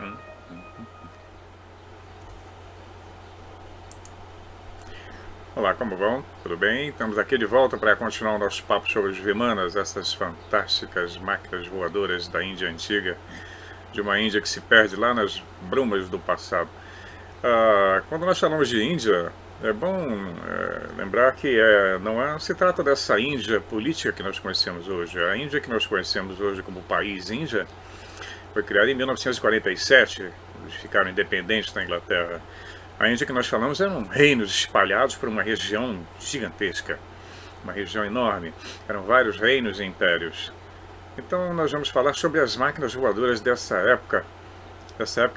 Hum. Olá, como vão? Tudo bem? Estamos aqui de volta para continuar o nosso papo sobre os Vimanas, essas fantásticas máquinas voadoras da Índia antiga, de uma Índia que se perde lá nas brumas do passado. Quando nós falamos de Índia, é bom lembrar que não se trata dessa Índia política que nós conhecemos hoje. A Índia que nós conhecemos hoje como país Índia foi criada em 1947, eles ficaram independentes da Inglaterra. A Índia que nós falamos eram reinos espalhados por uma região gigantesca, uma região enorme. Eram vários reinos e impérios. Então nós vamos falar sobre as máquinas voadoras dessa época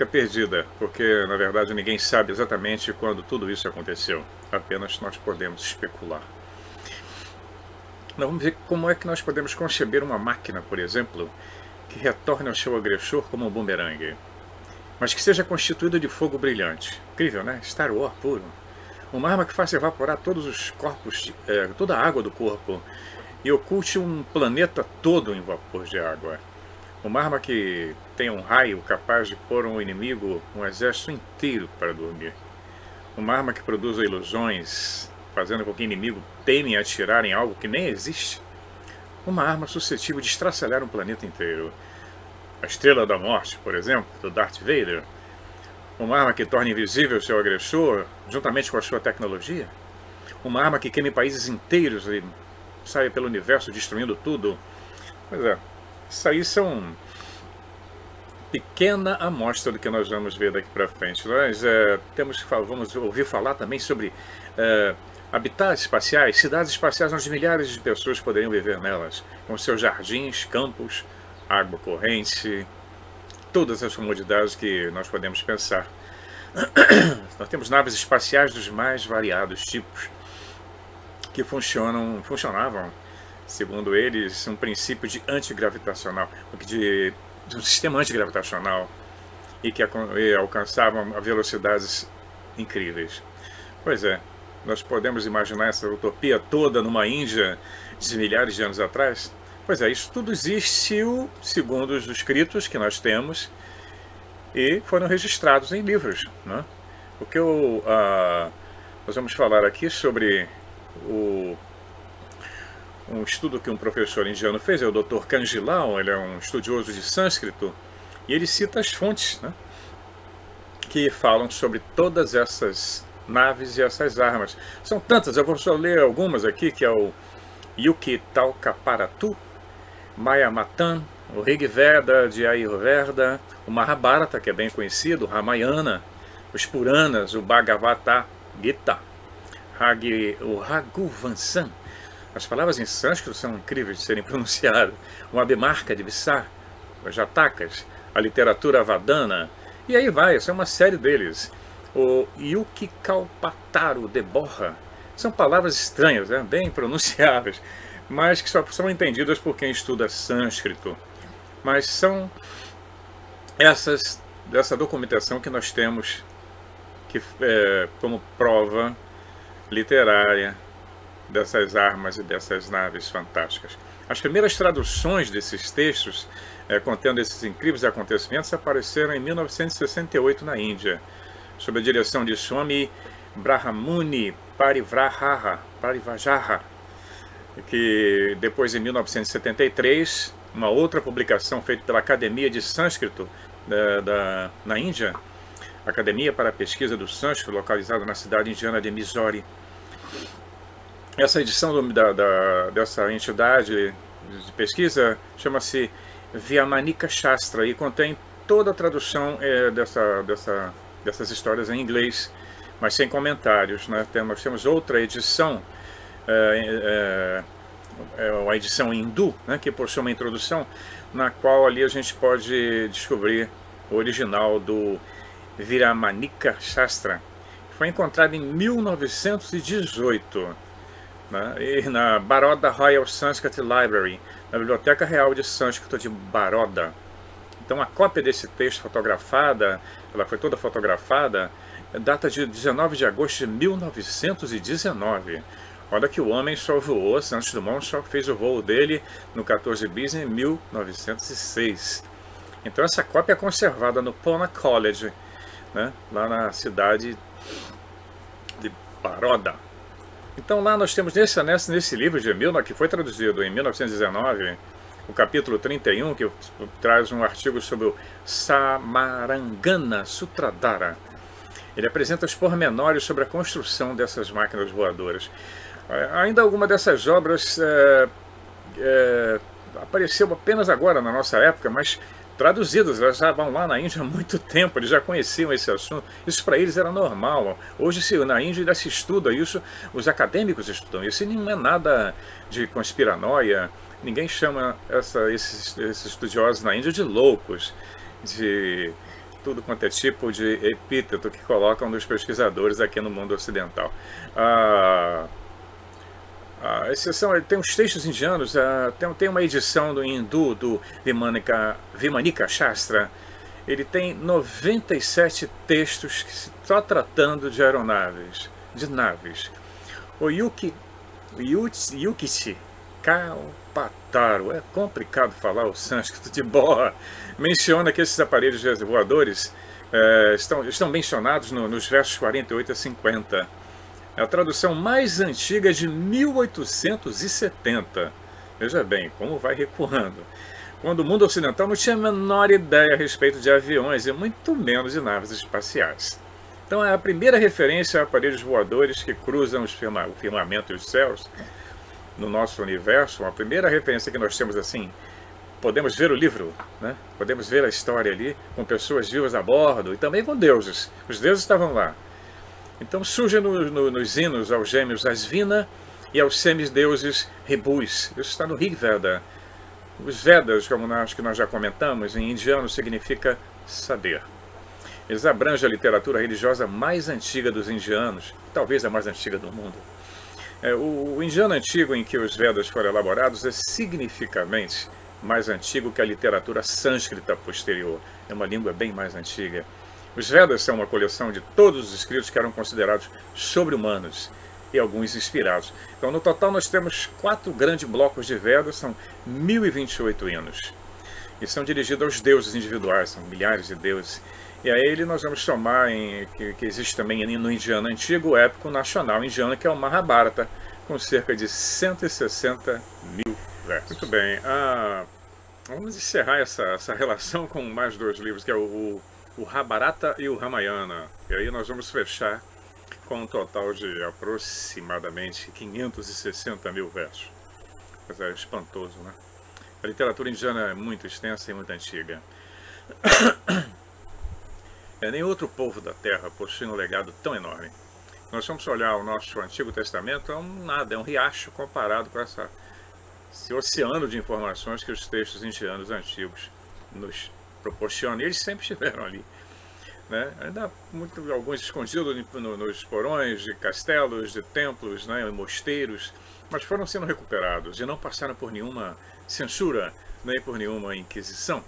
perdida, porque na verdade ninguém sabe exatamente quando tudo isso aconteceu. Apenas nós podemos especular. Nós vamos ver como é que nós podemos conceber uma máquina, por exemplo, que retorne ao seu agressor como um bumerangue, mas que seja constituída de fogo brilhante. Incrível, né? Star Wars puro. Uma arma que faça evaporar todos os corpos, toda a água do corpo, e oculte um planeta todo em vapor de água. Uma arma que tenha um raio capaz de pôr um inimigo, um exército inteiro para dormir. Uma arma que produza ilusões, fazendo com que o inimigo teme atirar em algo que nem existe. Uma arma suscetível de estraçalhar um planeta inteiro. A Estrela da Morte, por exemplo, do Darth Vader. Uma arma que torne invisível seu agressor, juntamente com a sua tecnologia. Uma arma que queime países inteiros e saia pelo universo destruindo tudo. Pois é, isso aí são pequena amostra do que nós vamos ver daqui para frente. Nós vamos ouvir falar também sobre habitats espaciais, cidades espaciais onde milhares de pessoas poderiam viver nelas, com seus jardins, campos, água corrente, todas as comodidades que nós podemos pensar. Nós temos naves espaciais dos mais variados tipos, que funcionavam, segundo eles, um princípio de antigravitacional, de um sistema antigravitacional, e que alcançavam velocidades incríveis. Pois é, nós podemos imaginar essa utopia toda numa Índia de milhares de anos atrás? Pois é, isso tudo existiu segundo os escritos que nós temos e foram registrados em livros, né? O que nós vamos falar aqui sobre um estudo que um professor indiano fez, é o Dr. Kanjilal, ele é um estudioso de sânscrito, e ele cita as fontes, né, que falam sobre todas essas naves e essas armas. São tantas, eu vou só ler algumas aqui, que é o Yukitalkaparatu, Mayamatan, o Rig Veda de Ayurveda, o Mahabharata, que é bem conhecido, o Ramayana, os Puranas, o Bhagavata Gita, o Raghuvansan. As palavras em sânscrito são incríveis de serem pronunciadas. O Abhimarka de Visar, os Jatakas, a literatura Vadana, e aí vai, essa é uma série deles. O Yukikalpataru de Borra. São palavras estranhas, né? Bem pronunciáveis, mas que só são entendidas por quem estuda sânscrito. Mas são dessa documentação que nós temos como prova literária dessas armas e dessas naves fantásticas. As primeiras traduções desses textos, contendo esses incríveis acontecimentos, apareceram em 1968 na Índia, sob a direção de Swami Brahmuni Parivajara, que depois, em 1973, uma outra publicação feita pela Academia de Sânscrito na Índia, Academia para a Pesquisa do Sânscrito, localizada na cidade indiana de Mysore. Essa edição dessa entidade de pesquisa chama-se Vyamanika Shastra e contém toda a tradução dessas histórias em inglês, mas sem comentários, né? Nós temos outra edição, uma edição hindu, né, que possui uma introdução, na qual ali a gente pode descobrir o original do Vyamanika Shastra, que foi encontrado em 1918. Né, e na Baroda Royal Sanskrit Library, na Biblioteca Real de Sânscrito de Baroda. Então a cópia desse texto fotografada, ela foi toda fotografada, data de 19 de agosto de 1919. Olha que o homem só voou, Santos Dumont só fez o voo dele no 14 bis em 1906. Então essa cópia é conservada no Pona College, né, lá na cidade de Baroda. Então lá nós temos nesse livro de Emil, que foi traduzido em 1919, o capítulo 31, que traz um artigo sobre o Samarangana Sutradhara. Ele apresenta os pormenores sobre a construção dessas máquinas voadoras. Ainda alguma dessas obras apareceu apenas agora na nossa época, mas traduzidas, elas já vão lá na Índia há muito tempo, eles já conheciam esse assunto, isso para eles era normal. Hoje na Índia ainda se estuda isso, os acadêmicos estudam isso, e não é nada de conspiranoia, ninguém chama esses estudiosos na Índia de loucos, de tudo quanto é tipo de epíteto que colocam nos pesquisadores aqui no mundo ocidental. A exceção, tem uns textos indianos, tem uma edição do hindu, do Vimanika Shastra, ele tem 97 textos só tratando de aeronaves, de naves. O Yukichi Kalpataru, é complicado falar o sânscrito de boa, menciona que esses aparelhos voadores estão mencionados nos versos 48 a 50. A tradução mais antiga é de 1870. Veja bem, como vai recuando. Quando o mundo ocidental não tinha a menor ideia a respeito de aviões e muito menos de naves espaciais. Então a primeira referência a aparelhos voadores que cruzam o firmamento e os céus no nosso universo, a primeira referência que nós temos assim, podemos ver o livro, né? Podemos ver a história ali, com pessoas vivas a bordo e também com deuses. Os deuses estavam lá. Então surge nos hinos aos gêmeos Asvina e aos semideuses Rebus. Isso está no Rig Veda. Os Vedas, como acho que nós já comentamos, em indiano significa saber. Eles abrangem a literatura religiosa mais antiga dos indianos, talvez a mais antiga do mundo. O indiano antigo em que os Vedas foram elaborados é significativamente mais antigo que a literatura sânscrita posterior. É uma língua bem mais antiga. Os Vedas são uma coleção de todos os escritos que eram considerados sobre-humanos e alguns inspirados. Então, no total, nós temos 4 grandes blocos de Vedas, são 1028 hinos. E são dirigidos aos deuses individuais, são milhares de deuses. E a ele nós vamos somar, que existe também no indiano antigo, o épico nacional indiano, que é o Mahabharata, com cerca de 160 mil versos. Muito bem, vamos encerrar essa relação com mais 2 livros, que é o Mahabharata e o Ramayana. E aí nós vamos fechar com um total de aproximadamente 560 mil versos. Mas é espantoso, né? A literatura indiana é muito extensa e muito antiga. Nem outro povo da Terra possui um legado tão enorme. Nós vamos olhar o nosso Antigo Testamento, é nada, é um riacho comparado com esse oceano de informações que os textos indianos antigos nos proporcionam. E eles sempre estiveram ali, né? Ainda alguns escondidos nos porões de castelos, de templos, né, mosteiros, mas foram sendo recuperados e não passaram por nenhuma censura, nem por nenhuma inquisição.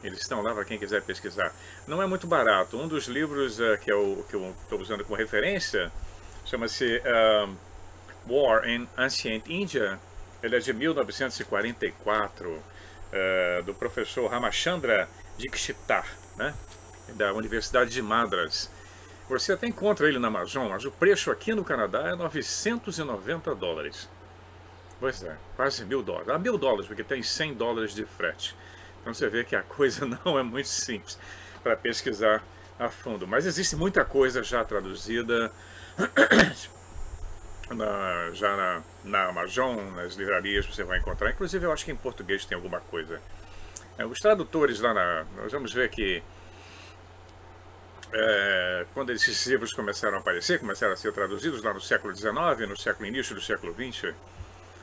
Eles estão lá para quem quiser pesquisar. Não é muito barato. Um dos livros que eu estou usando como referência chama-se War in Ancient India. Ele é de 1944, do professor Ramachandra Dikshitar, né, da Universidade de Madras. Você até encontra ele na Amazon, mas o preço aqui no Canadá é $990. Pois é, quase $1.000. $1.000, porque tem $100 de frete. Então você vê que a coisa não é muito simples para pesquisar a fundo. Mas existe muita coisa já traduzida na Amazon, nas livrarias você vai encontrar. Inclusive eu acho que em português tem alguma coisa. Os tradutores lá, nós vamos ver que quando esses livros começaram a aparecer, começaram a ser traduzidos lá no século XIX, no início do século XX,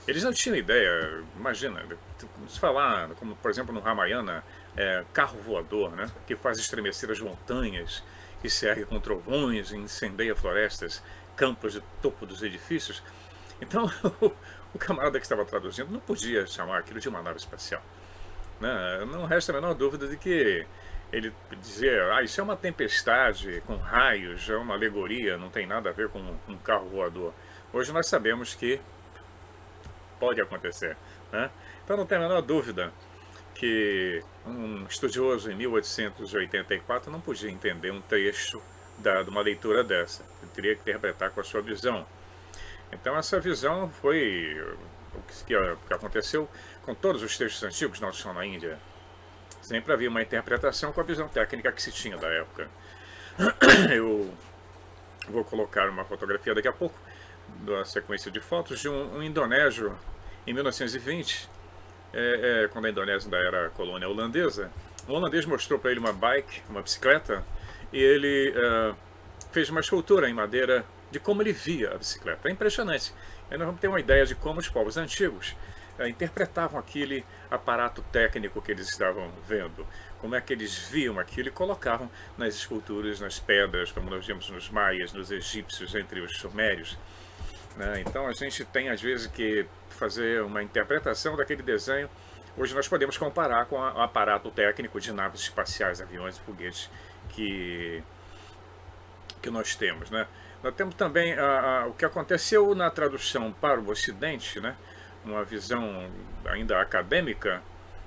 eles não tinham ideia. Imagina, se falar, como por exemplo no Ramayana, carro voador, né, que faz estremecer as montanhas, que se ergue com trovões, incendeia florestas, campos de topo dos edifícios. Então o camarada que estava traduzindo não podia chamar aquilo de uma nave espacial, né? Não resta a menor dúvida de que ele dizia, isso é uma tempestade com raios, é uma alegoria, não tem nada a ver com um carro voador. Hoje nós sabemos que pode acontecer, né? Então não tem a menor dúvida que um estudioso em 1884 não podia entender um trecho de uma leitura dessa. Ele teria que interpretar com a sua visão. Então essa visão foi o que aconteceu com todos os textos antigos não só na Índia. Sempre havia uma interpretação com a visão técnica que se tinha da época. Eu vou colocar uma fotografia daqui a pouco, da sequência de fotos de um indonésio em 1920, quando a Indonésia ainda era colônia holandesa. Um holandês mostrou para ele uma bike, uma bicicleta, e ele fez uma escultura em madeira de como ele via a bicicleta. É impressionante. Aí nós vamos ter uma ideia de como os povos antigos interpretavam aquele aparato técnico que eles estavam vendo, como é que eles viam aquilo e colocavam nas esculturas, nas pedras, como nós vimos nos maias, nos egípcios, entre os sumérios, né? Então a gente tem às vezes que fazer uma interpretação daquele desenho. Hoje nós podemos comparar com o aparato técnico de naves espaciais, aviões e foguetes que nós temos, né? Nós temos também o que aconteceu na tradução para o Ocidente, né? Uma visão ainda acadêmica,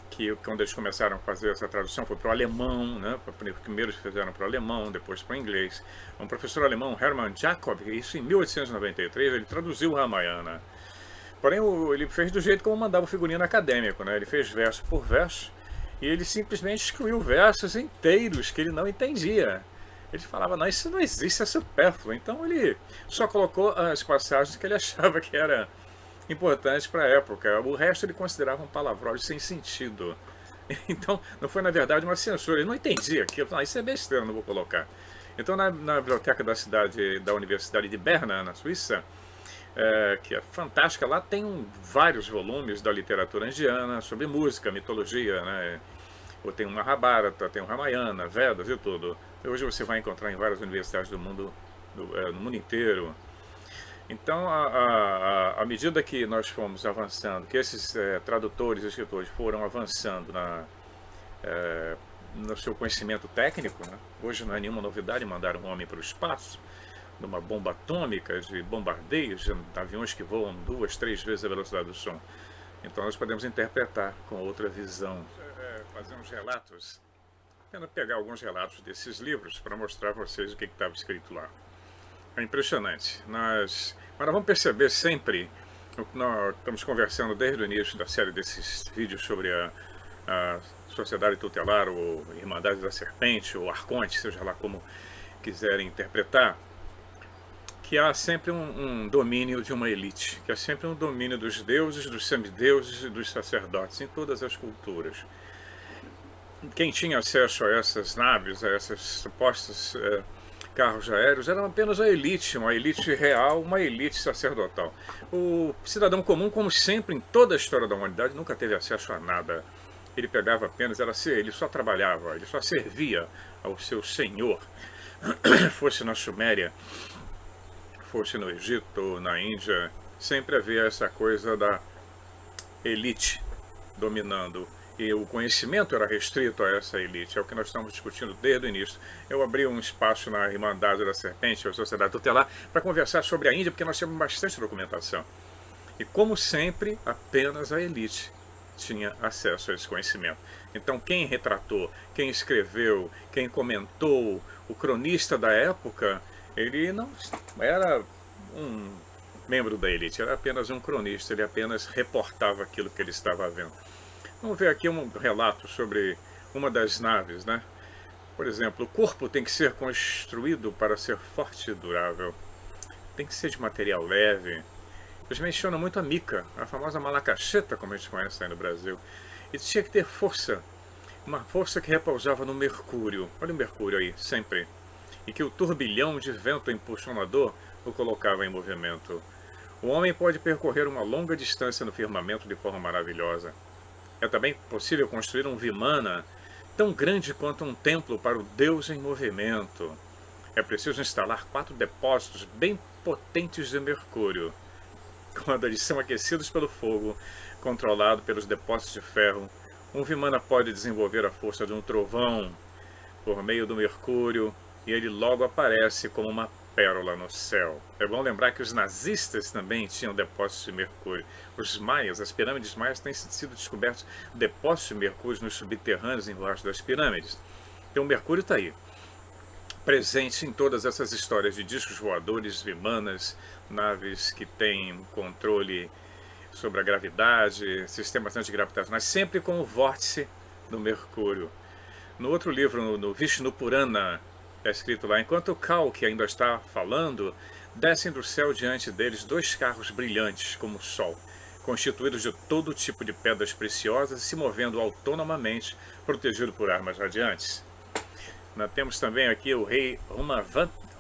que quando eles começaram a fazer essa tradução foi para o alemão, né? Primeiro fizeram para o alemão, depois para o inglês. Um professor alemão, Hermann Jacob, isso em 1893, ele traduziu o Ramayana. Porém, ele fez do jeito como mandava o figurino acadêmico, né? Ele fez verso por verso e ele simplesmente excluiu versos inteiros que ele não entendia. Ele falava, não, isso não existe, é supérfluo. Então ele só colocou as passagens que ele achava que era importante para a época. O resto ele considerava um palavrão sem sentido. Então não foi na verdade uma censura, ele não entendia aquilo. Não, isso é besteira, não vou colocar. Então na biblioteca da Universidade de Berna, na Suíça, que é fantástica, lá tem vários volumes da literatura indiana sobre música, mitologia, né? Tem o Mahabharata, tem o Ramayana, Vedas e tudo. Hoje você vai encontrar em várias universidades do mundo, no mundo inteiro. Então, à medida que nós fomos avançando, que esses tradutores e escritores foram avançando no seu conhecimento técnico, né? Hoje não é nenhuma novidade mandar um homem para o espaço, numa bomba atômica, de bombardeios, de aviões que voam 2, 3 vezes a velocidade do som. Então nós podemos interpretar com outra visão. Fazer uns relatos, apenas pegar alguns relatos desses livros para mostrar a vocês o que estava escrito lá. É impressionante. Mas nós vamos perceber sempre, nós estamos conversando desde o início da série desses vídeos sobre a Sociedade Tutelar, ou Irmandade da Serpente, ou Arconte, seja lá como quiserem interpretar, que há sempre um domínio de uma elite, que há sempre um domínio dos deuses, dos semideuses e dos sacerdotes em todas as culturas. Quem tinha acesso a essas naves, a essas supostos carros aéreos, era apenas a elite, uma elite real, uma elite sacerdotal. O cidadão comum, como sempre em toda a história da humanidade, nunca teve acesso a nada. Ele pegava apenas, ele só trabalhava, ele só servia ao seu senhor, fosse na Suméria, fosse no Egito, na Índia, sempre havia essa coisa da elite dominando. E o conhecimento era restrito a essa elite, é o que nós estamos discutindo desde o início. Eu abri um espaço na Irmandade da Serpente, a Sociedade Tutelar, para conversar sobre a Índia, porque nós temos bastante documentação. E como sempre, apenas a elite tinha acesso a esse conhecimento. Então quem retratou, quem escreveu, quem comentou, o cronista da época, ele não era um membro da elite, era apenas um cronista, ele apenas reportava aquilo que ele estava vendo. Vamos ver aqui um relato sobre uma das naves, né? Por exemplo, o corpo tem que ser construído para ser forte e durável. Tem que ser de material leve. Eles mencionam muito a mica, a famosa malacacheta, como a gente conhece aí no Brasil. E tinha que ter força, uma força que repousava no mercúrio. Olha o mercúrio aí, sempre. E que o turbilhão de vento impulsionador o colocava em movimento. O homem pode percorrer uma longa distância no firmamento de forma maravilhosa. É também possível construir um Vimana tão grande quanto um templo para o Deus em movimento. É preciso instalar 4 depósitos bem potentes de mercúrio. Quando eles são aquecidos pelo fogo, controlado pelos depósitos de ferro, um Vimana pode desenvolver a força de um trovão por meio do mercúrio, e ele logo aparece como uma pérola no céu. É bom lembrar que os nazistas também tinham depósitos de mercúrio. Os maias, as pirâmides maias, têm sido descobertos depósitos de mercúrio nos subterrâneos embaixo das pirâmides. Então o mercúrio está aí, presente em todas essas histórias de discos voadores, vimanas, naves que têm controle sobre a gravidade, sistemas antigravitacionais, sempre com o vórtice do mercúrio. No outro livro, no Vishnu Purana, é escrito lá: enquanto Kalki ainda está falando, descem do céu diante deles 2 carros brilhantes como o sol, constituídos de todo tipo de pedras preciosas e se movendo autonomamente, protegido por armas radiantes. Nós temos também aqui o rei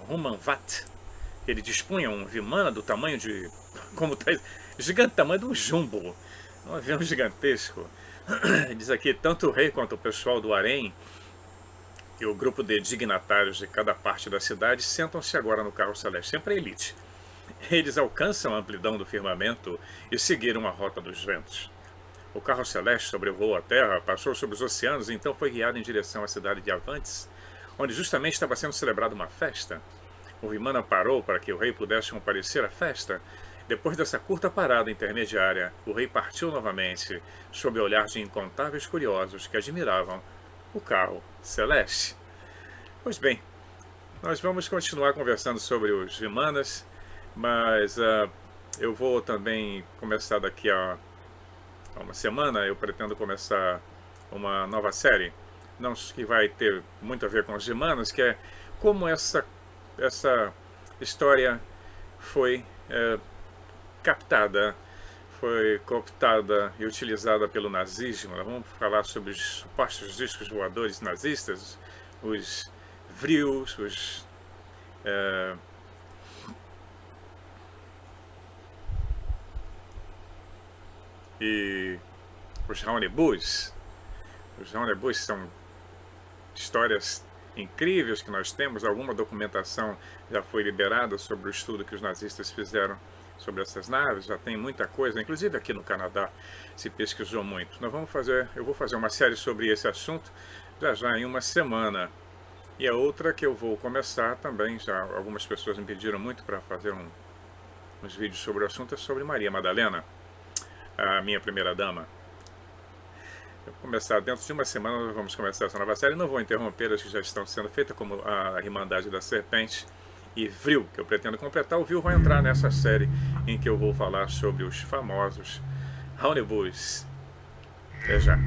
Humanvat. Ele dispunha um vimana do tamanho de, como tá, gigante, tamanho de um jumbo, um avião gigantesco. Diz aqui: tanto o rei quanto o pessoal do harém e o grupo de dignatários de cada parte da cidade sentam-se agora no carro celeste, sempre a elite. Eles alcançam a amplidão do firmamento e seguiram a rota dos ventos. O carro celeste sobrevoou a terra, passou sobre os oceanos e então foi guiado em direção à cidade de Avantes, onde justamente estava sendo celebrada uma festa. O Vimana parou para que o rei pudesse comparecer à festa. Depois dessa curta parada intermediária, o rei partiu novamente, sob o olhar de incontáveis curiosos que admiravam o carro celeste. Pois bem, nós vamos continuar conversando sobre os Vimanas, mas eu vou também começar daqui a uma semana. Eu pretendo começar uma nova série, não que vai ter muito a ver com os Vimanas, que é como essa história foi captada, foi cooptada e utilizada pelo nazismo. Nós vamos falar sobre os supostos discos voadores nazistas, os Vrills, os e os Raunebus. Os Raunebus são histórias incríveis que nós temos. Alguma documentação já foi liberada sobre o estudo que os nazistas fizeram sobre essas naves, já tem muita coisa, inclusive aqui no Canadá se pesquisou muito. Eu vou fazer uma série sobre esse assunto já em uma semana. E a outra que eu vou começar também, já algumas pessoas me pediram muito para fazer uns vídeos sobre o assunto, é sobre Maria Madalena, a minha primeira dama. Eu vou começar dentro de uma semana, nós vamos começar essa nova série. Não vou interromper as que já estão sendo feitas, como a Irmandade da Serpente e Vril, que eu pretendo completar. O Vril vai entrar nessa série em que eu vou falar sobre os famosos Raunebus. Até já.